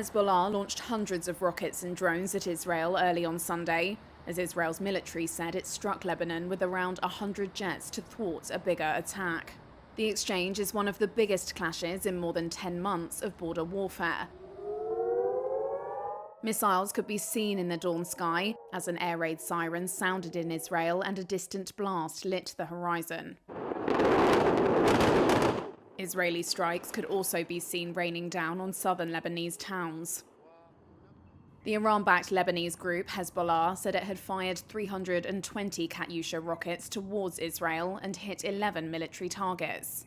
Hezbollah launched hundreds of rockets and drones at Israel early on Sunday, as Israel's military said it struck Lebanon with around 100 jets to thwart a bigger attack. The exchange is one of the biggest clashes in more than 10 months of border warfare. Missiles could be seen in the dawn sky as an air raid siren sounded in Israel and a distant blast lit the horizon. Israeli strikes could also be seen raining down on southern Lebanese towns. The Iran-backed Lebanese group Hezbollah said it had fired 320 Katyusha rockets towards Israel and hit 11 military targets.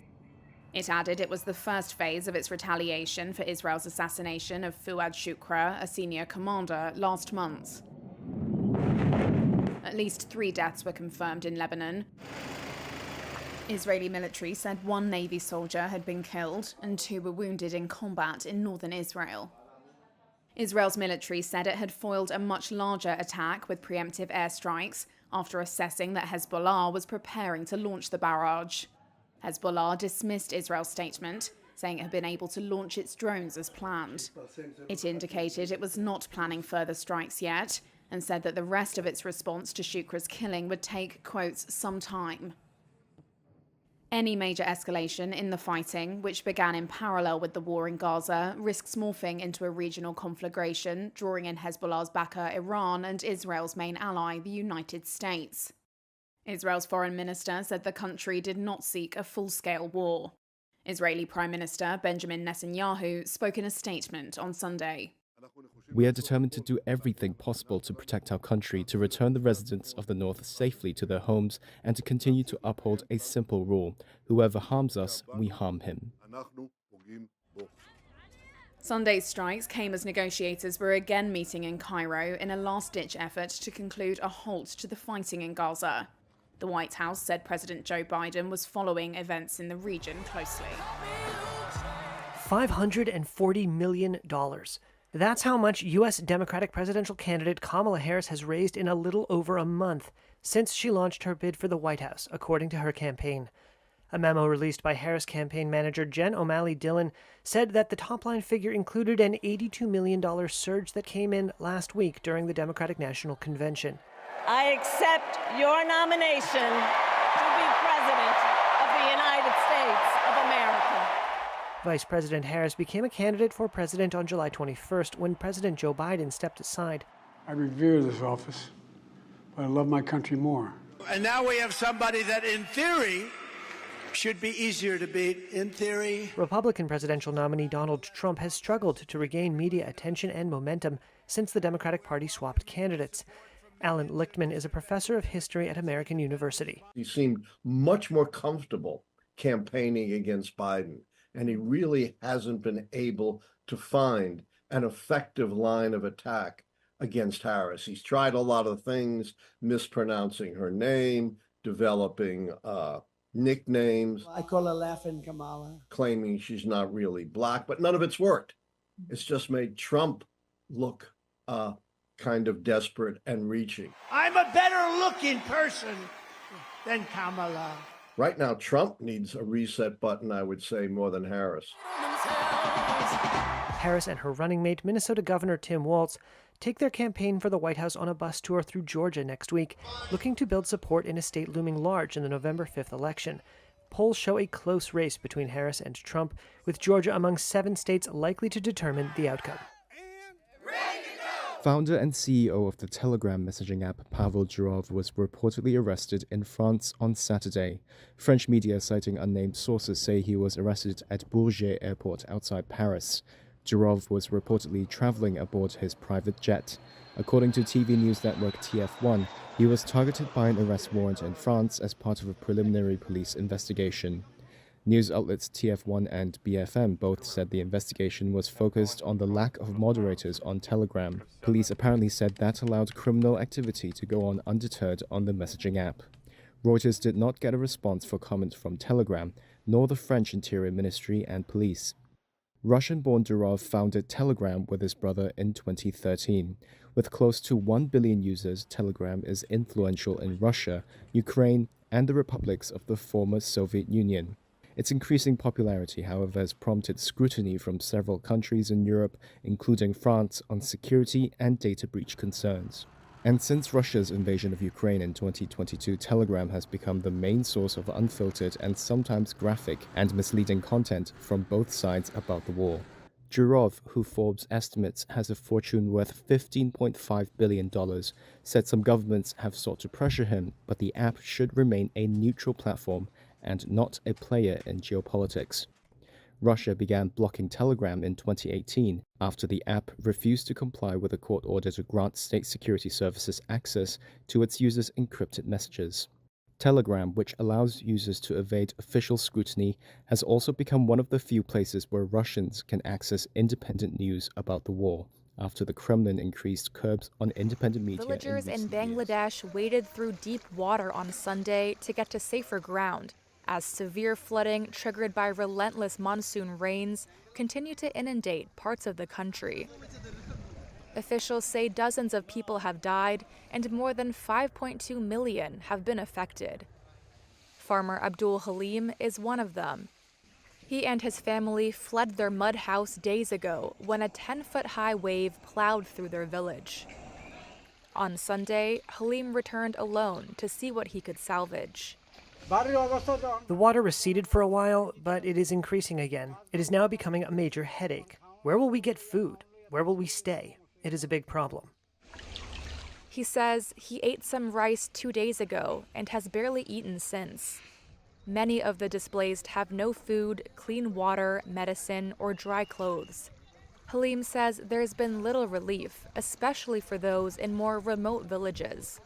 It added it was the first phase of its retaliation for Israel's assassination of Fouad Shukra, a senior commander, last month. At least 3 deaths were confirmed in Lebanon. Israeli military said 1 Navy soldier had been killed and 2 were wounded in combat in northern Israel. Israel's military said it had foiled a much larger attack with preemptive airstrikes after assessing that Hezbollah was preparing to launch the barrage. Hezbollah dismissed Israel's statement, saying it had been able to launch its drones as planned. It indicated it was not planning further strikes yet and said that the rest of its response to Shukra's killing would take, quotes, some time. Any major escalation in the fighting, which began in parallel with the war in Gaza, risks morphing into a regional conflagration, drawing in Hezbollah's backer Iran and Israel's main ally, the United States. Israel's foreign minister said the country did not seek a full-scale war. Israeli Prime Minister Benjamin Netanyahu spoke in a statement on Sunday. We are determined to do everything possible to protect our country, to return the residents of the North safely to their homes, and to continue to uphold a simple rule: whoever harms us, we harm him. Sunday's strikes came as negotiators were again meeting in Cairo in a last-ditch effort to conclude a halt to the fighting in Gaza. The White House said President Joe Biden was following events in the region closely. $540 million. That's how much U.S. Democratic presidential candidate Kamala Harris has raised in a little over a month since she launched her bid for the White House, according to her campaign. A memo released by Harris campaign manager Jen O'Malley Dillon said that the top-line figure included an $82 million surge that came in last week during the Democratic National Convention. I accept your nomination to be President of the United States of America. Vice President Harris became a candidate for president on July 21st when President Joe Biden stepped aside. I revere this office, but I love my country more. And now we have somebody that, in theory, should be easier to beat, in theory. Republican presidential nominee Donald Trump has struggled to regain media attention and momentum since the Democratic Party swapped candidates. Alan Lichtman is a professor of history at American University. He seemed much more comfortable campaigning against Biden, and he really hasn't been able to find an effective line of attack against Harris. He's tried a lot of things, mispronouncing her name, developing nicknames. I call her Laughing Kamala. Claiming she's not really black, but none of it's worked. It's just made Trump look kind of desperate and reaching. I'm a better looking person than Kamala. Right now, Trump needs a reset button, I would say, more than Harris. Harris and her running mate, Minnesota Governor Tim Walz, take their campaign for the White House on a bus tour through Georgia next week, looking to build support in a state looming large in the November 5th election. Polls show a close race between Harris and Trump, with Georgia among 7 states likely to determine the outcome. Founder and CEO of the Telegram messaging app, Pavel Durov, was reportedly arrested in France on Saturday. French media citing unnamed sources say he was arrested at Bourget Airport outside Paris. Durov was reportedly traveling aboard his private jet. According to TV news network TF1, he was targeted by an arrest warrant in France as part of a preliminary police investigation. News outlets TF1 and BFM both said the investigation was focused on the lack of moderators on Telegram. Police apparently said that allowed criminal activity to go on undeterred on the messaging app. Reuters did not get a response for comment from Telegram, nor the French Interior Ministry and police. Russian-born Durov founded Telegram with his brother in 2013. With close to 1 billion users, Telegram is influential in Russia, Ukraine, and the republics of the former Soviet Union. Its increasing popularity, however, has prompted scrutiny from several countries in Europe, including France, on security and data breach concerns. And since Russia's invasion of Ukraine in 2022, Telegram has become the main source of unfiltered and sometimes graphic and misleading content from both sides about the war. Durov, who Forbes estimates has a fortune worth $15.5 billion, said some governments have sought to pressure him, but the app should remain a neutral platform and not a player in geopolitics. Russia began blocking Telegram in 2018 after the app refused to comply with a court order to grant state security services access to its users' encrypted messages. Telegram, which allows users to evade official scrutiny, has also become one of the few places where Russians can access independent news about the war, after the Kremlin increased curbs on independent media. Villagers in Bangladesh waded through deep water on Sunday to get to safer ground, as severe flooding triggered by relentless monsoon rains continue to inundate parts of the country. Officials say dozens of people have died and more than 5.2 million have been affected. Farmer Abdul Halim is one of them. He and his family fled their mud house days ago when a 10-foot-high wave plowed through their village. On Sunday, Halim returned alone to see what he could salvage. The water receded for a while, but it is increasing again. It is now becoming a major headache. Where will we get food? Where will we stay? It is a big problem. He says he ate some rice 2 days ago and has barely eaten since. Many of the displaced have no food, clean water, medicine, or dry clothes. Halim says there's been little relief, especially for those in more remote villages.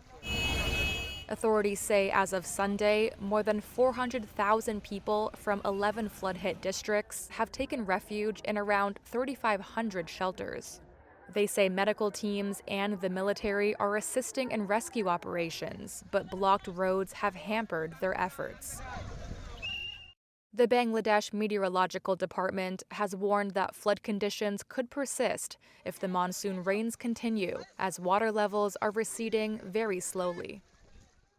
Authorities say as of Sunday, more than 400,000 people from 11 flood-hit districts have taken refuge in around 3,500 shelters. They say medical teams and the military are assisting in rescue operations, but blocked roads have hampered their efforts. The Bangladesh Meteorological Department has warned that flood conditions could persist if the monsoon rains continue, as water levels are receding very slowly.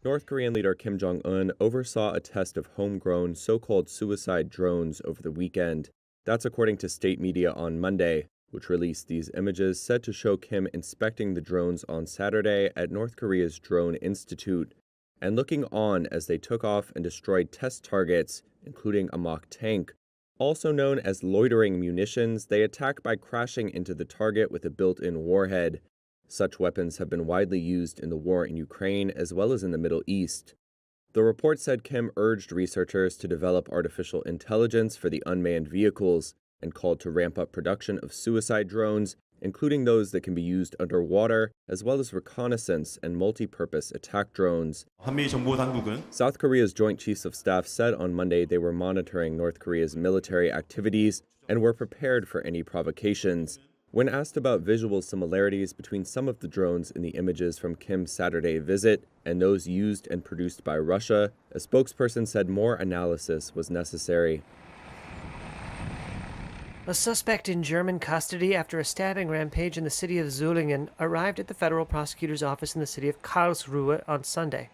North Korean leader Kim Jong-un oversaw a test of homegrown so-called suicide drones over the weekend. That's according to state media on Monday, which released these images said to show Kim inspecting the drones on Saturday at North Korea's Drone Institute and looking on as they took off and destroyed test targets, including a mock tank. Also known as loitering munitions, they attack by crashing into the target with a built-in warhead. Such weapons have been widely used in the war in Ukraine as well as in the Middle East. The report said Kim urged researchers to develop artificial intelligence for the unmanned vehicles and called to ramp up production of suicide drones, including those that can be used underwater, as well as reconnaissance and multi-purpose attack drones. South Korea's Joint Chiefs of Staff said on Monday they were monitoring North Korea's military activities and were prepared for any provocations. When asked about visual similarities between some of the drones in the images from Kim's Saturday visit and those used and produced by Russia, a spokesperson said more analysis was necessary. A suspect in German custody after a stabbing rampage in the city of Solingen arrived at the federal prosecutor's office in the city of Karlsruhe on Sunday.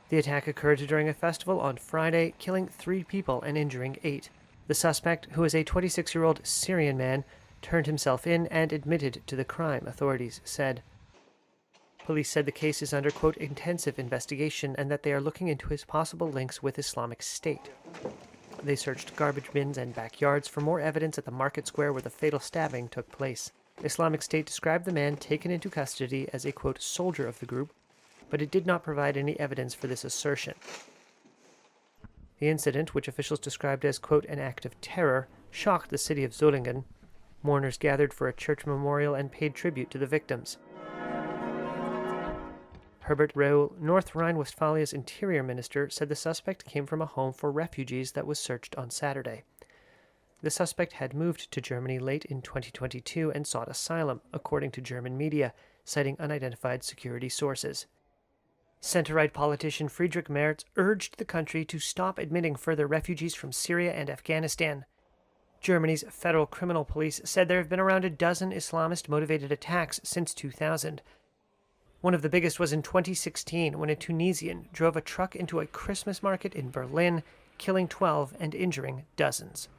The attack occurred during a festival on Friday, killing 3 people and injuring 8. The suspect, who is a 26-year-old Syrian man, turned himself in and admitted to the crime, authorities said. Police said the case is under, quote, intensive investigation and that they are looking into his possible links with Islamic State. They searched garbage bins and backyards for more evidence at the market square where the fatal stabbing took place. Islamic State described the man taken into custody as a, quote, soldier of the group, but it did not provide any evidence for this assertion. The incident, which officials described as, quote, an act of terror, shocked the city of Solingen. Mourners gathered for a church memorial and paid tribute to the victims. Herbert Reul, North Rhine-Westphalia's interior minister, said the suspect came from a home for refugees that was searched on Saturday. The suspect had moved to Germany late in 2022 and sought asylum, according to German media, citing unidentified security sources. Center-right politician Friedrich Merz urged the country to stop admitting further refugees from Syria and Afghanistan. Germany's federal criminal police said there have been around a dozen Islamist-motivated attacks since 2000. One of the biggest was in 2016 when a Tunisian drove a truck into a Christmas market in Berlin, killing 12 and injuring dozens.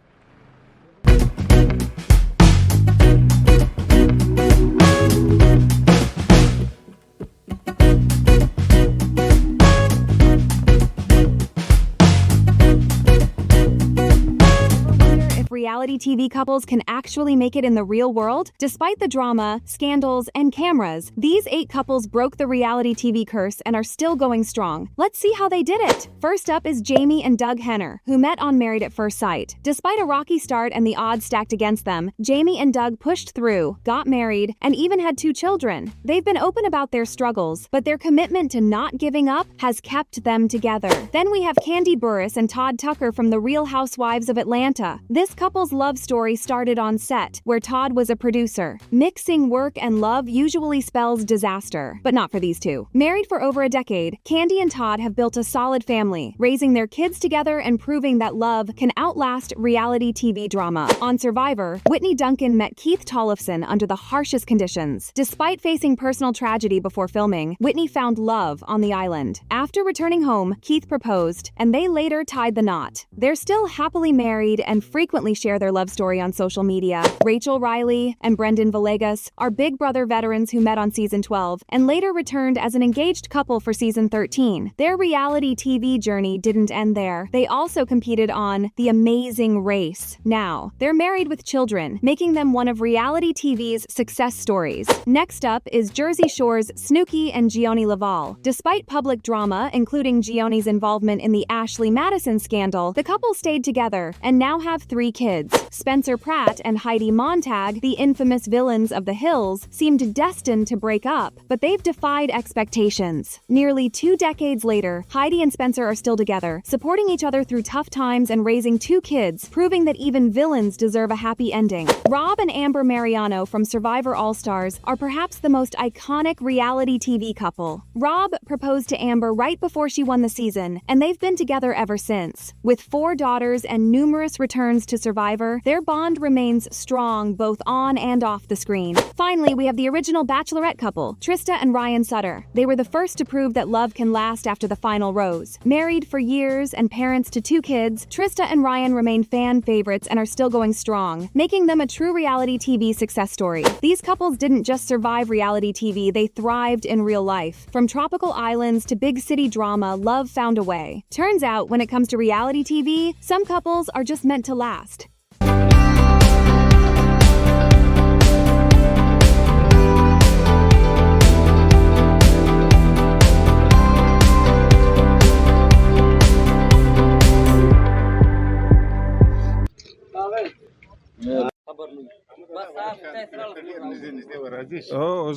Reality TV couples can actually make it in the real world? Despite the drama, scandals, and cameras, these 8 couples broke the reality TV curse and are still going strong. Let's see how they did it. First up is Jamie and Doug Henner, who met on Married at First Sight. Despite a rocky start and the odds stacked against them, Jamie and Doug pushed through, got married, and even had 2 children. They've been open about their struggles, but their commitment to not giving up has kept them together. Then we have Candy Burris and Todd Tucker from The Real Housewives of Atlanta. This couple's love story started on set, where Todd was a producer. Mixing work and love usually spells disaster, but not for these two. Married for over a decade, Candy and Todd have built a solid family, raising their kids together and proving that love can outlast reality TV drama. On Survivor, Whitney Duncan met Keith Tollefson under the harshest conditions. Despite facing personal tragedy before filming, Whitney found love on the island. After returning home, Keith proposed, and they later tied the knot. They're still happily married and frequently share their love story on social media. Rachel Riley and Brendan Villegas are Big Brother veterans who met on season 12 and later returned as an engaged couple for season 13. Their reality TV journey didn't end there. They also competed on The Amazing Race. Now, they're married with children, making them one of reality TV's success stories. Next up is Jersey Shore's Snooki and Gioni Laval. Despite public drama, including Gioni's involvement in the Ashley Madison scandal, the couple stayed together and now have 3 kids. Spencer Pratt and Heidi Montag, the infamous villains of The Hills, seemed destined to break up, but they've defied expectations. Nearly 2 decades later, Heidi and Spencer are still together, supporting each other through tough times and raising 2 kids, proving that even villains deserve a happy ending. Rob and Amber Mariano from Survivor All-Stars are perhaps the most iconic reality TV couple. Rob proposed to Amber right before she won the season, and they've been together ever since. With 4 daughters and numerous returns to Survivor, their bond remains strong both on and off the screen. Finally, we have the original Bachelorette couple, Trista and Ryan Sutter. They were the first to prove that love can last after the final rose. Married for years and parents to 2 kids, Trista and Ryan remain fan favorites and are still going strong, making them a true reality TV success story. These couples didn't just survive reality TV, they thrived in real life. From tropical islands to big city drama, love found a way. Turns out, when it comes to reality TV, some couples are just meant to last.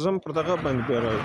زم portakal bang berai.